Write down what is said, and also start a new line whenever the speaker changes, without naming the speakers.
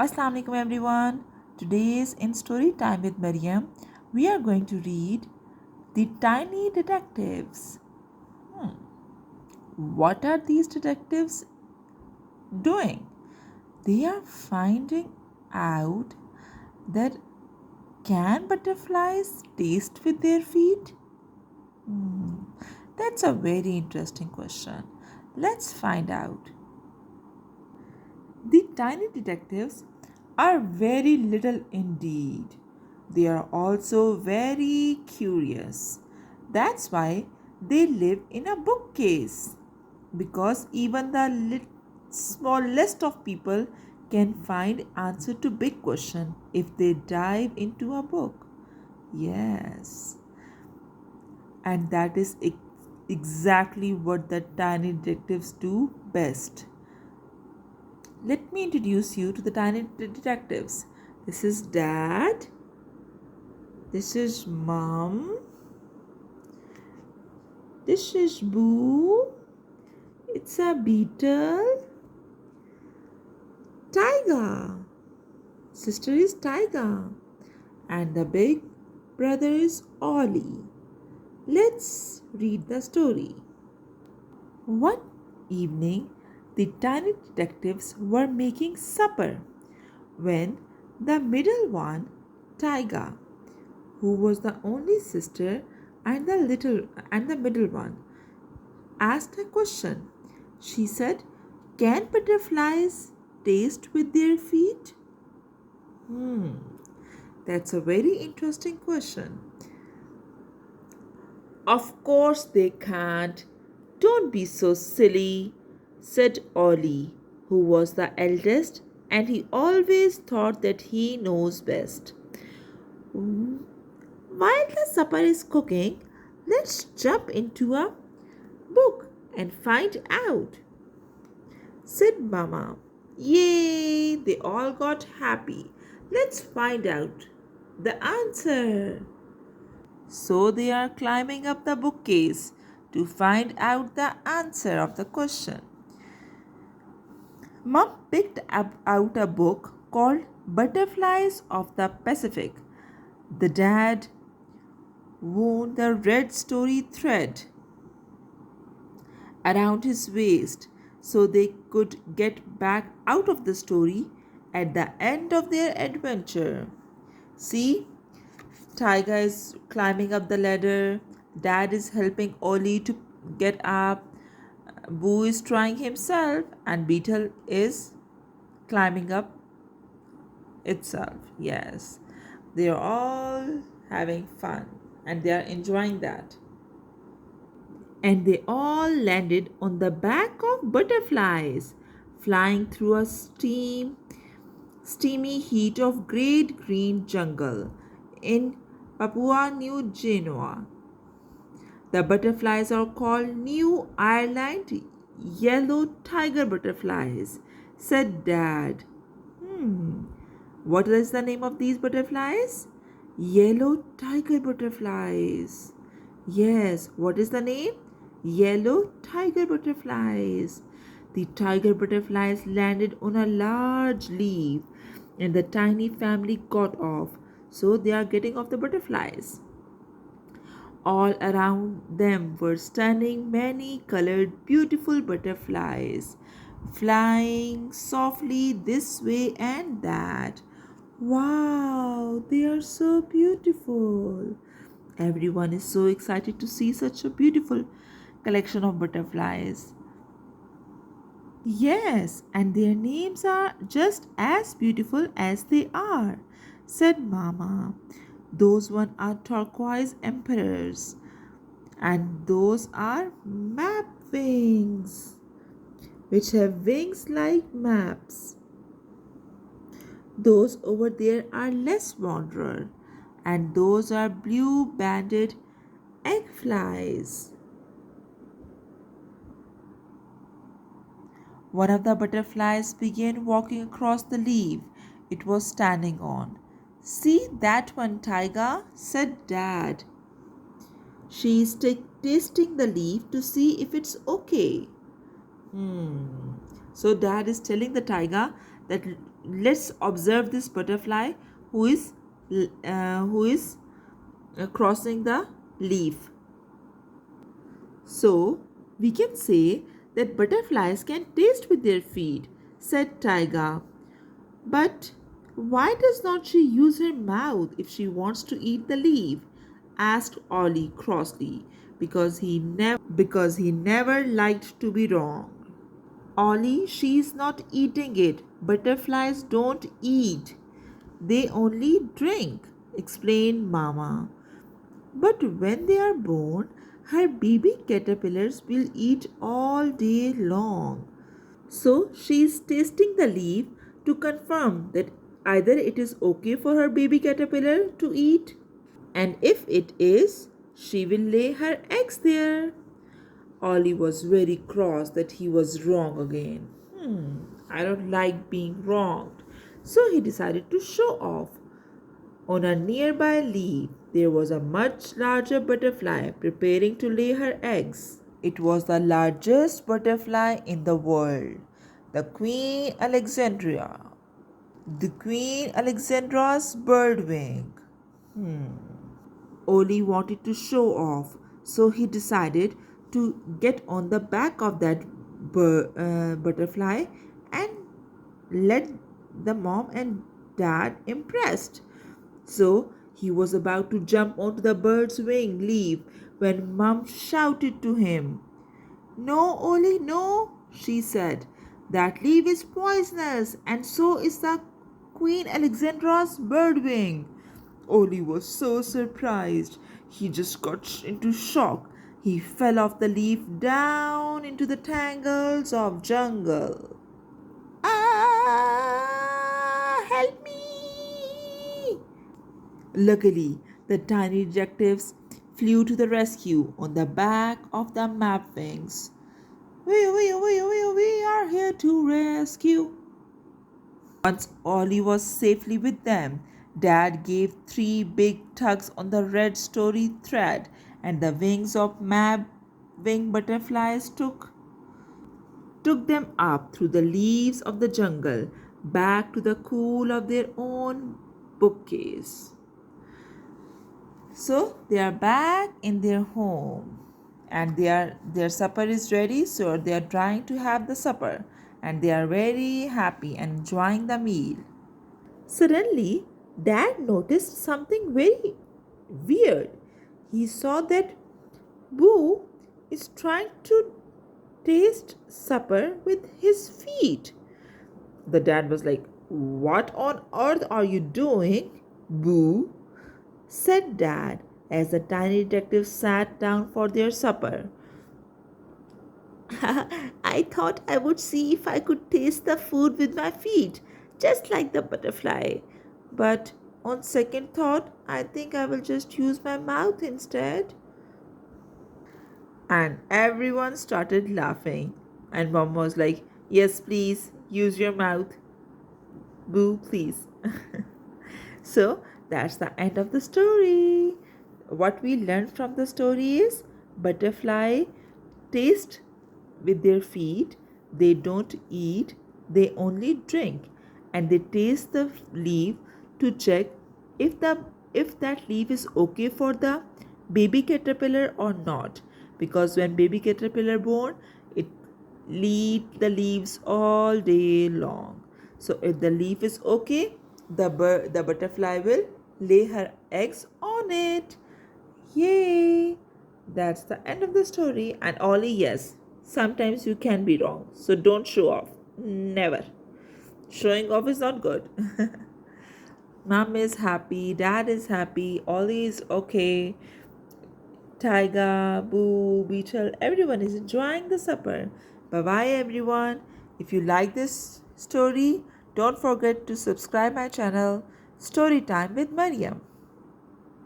Assalamu alaikum everyone. Today's in story time with Mariam, we are going to read The Tiny Detectives. What are these detectives doing? They are finding out that can butterflies taste with their feet? That's a very interesting question. Let's find out. The tiny detectives are very little indeed. They are also very curious. That's why they live in a bookcase. Because even the smallest of people can find answer to big question if they dive into a book. Yes. And that is exactly what the tiny detectives do best. Let me introduce you to the tiny detectives. This is Dad. This is Mom. This is Boo. It's a beetle. Tyga. Sister is Tyga. And the big brother is Olly. Let's read the story. One evening, the tiny detectives were making supper when the middle one, Tyga, who was the only sister and the middle one, asked a question. She said, "Can butterflies taste with their feet?" That's a very interesting question. Of course they can't. Don't be so silly, said Ollie, who was the eldest, and he always thought that he knows best. While the supper is cooking, let's jump into a book and find out, said Mama. Yay! They all got happy. Let's find out the answer. So they are climbing up the bookcase to find out the answer of the question. Mom picked out a book called Butterflies of the Pacific. The dad wore the red story thread around his waist so they could get back out of the story at the end of their adventure. See, Tyga is climbing up the ladder. Dad is helping Ollie to get up. Boo is trying himself, and Beetle is climbing up itself. Yes, they are all having fun and they are enjoying that. And they all landed on the back of butterflies, flying through a steamy heat of great green jungle in Papua New Guinea. The butterflies are called New Ireland yellow tiger butterflies, said Dad. What is the name of these butterflies? Yellow tiger butterflies. Yes, what is the name? Yellow tiger butterflies. The tiger butterflies landed on a large leaf and the tiny family got off. So they are getting off the butterflies. All around them were standing many colored beautiful butterflies, flying softly this way and that. Wow, they are so beautiful. Everyone is so excited to see such a beautiful collection of butterflies. Yes, and their names are just as beautiful as they are, said Mama. Those one are turquoise emperors, and those are map wings, which have wings like maps. Those over there are less wanderer, and those are blue banded egg flies. One of the butterflies began walking across the leaf it was standing on. See that one, Tyga, said Dad. She is tasting the leaf to see if it's okay. So Dad is telling the Tyga that let's observe this butterfly who is crossing the leaf. So we can say that butterflies can taste with their feet, said Tyga. But why does not she use her mouth if she wants to eat the leaf? Asked Olly crossly, because he never liked to be wrong. Olly, she's not eating it. Butterflies don't eat. They only drink, explained Mama. But when they are born, her baby caterpillars will eat all day long. So she is tasting the leaf to confirm that either it is okay for her baby caterpillar to eat, and if it is, she will lay her eggs there. Olly was very cross that he was wrong again. I don't like being wronged. So he decided to show off. On a nearby leaf, there was a much larger butterfly preparing to lay her eggs. It was the largest butterfly in the world, the Queen Alexandria. The Queen Alexandra's birdwing. Olly wanted to show off, so he decided to get on the back of that butterfly and let the mom and dad impressed. So he was about to jump onto the bird's wing leaf when Mum shouted to him. No, Olly, no, she said. That leaf is poisonous, and so is the Queen Alexandra's birdwing. Olly was so surprised. He just got into shock. He fell off the leaf down into the tangles of jungle. Ah, help me! Luckily, the tiny detectives flew to the rescue on the back of the map wings. We are here to rescue. Once Olly was safely with them, Dad gave 3 big tugs on the red story thread, and the wings of map wing butterflies took them up through the leaves of the jungle, back to the cool of their own bookcase. So they are back in their home, and their supper is ready, so they are trying to have the supper, and they are very happy and enjoying the meal. Suddenly, Dad noticed something very weird. He saw that Boo is trying to taste supper with his feet. The dad was like, What on earth are you doing, Boo? Said Dad as the tiny detective sat down for their supper. I thought I would see if I could taste the food with my feet, just like the butterfly. But on second thought, I think I will just use my mouth instead. And everyone started laughing. And Mom was like, Yes, please, use your mouth. Boo, please. So that's the end of the story. What we learned from the story is butterfly taste with their feet. They don't eat, they only drink, and they taste the leaf to check if that leaf is okay for the baby caterpillar or not. Because when baby caterpillar born, it eat the leaves all day long. So if the leaf is okay, the butterfly will lay her eggs on it. Yay! That's the end of the story. And Olly, yes, sometimes you can be wrong. So don't show off. Never. Showing off is not good. Mom is happy, dad is happy, Olly is okay. Tyga, Boo, Beetle, everyone is enjoying the supper. Bye bye, everyone. If you like this story, don't forget to subscribe my channel, Story Time with Mariam.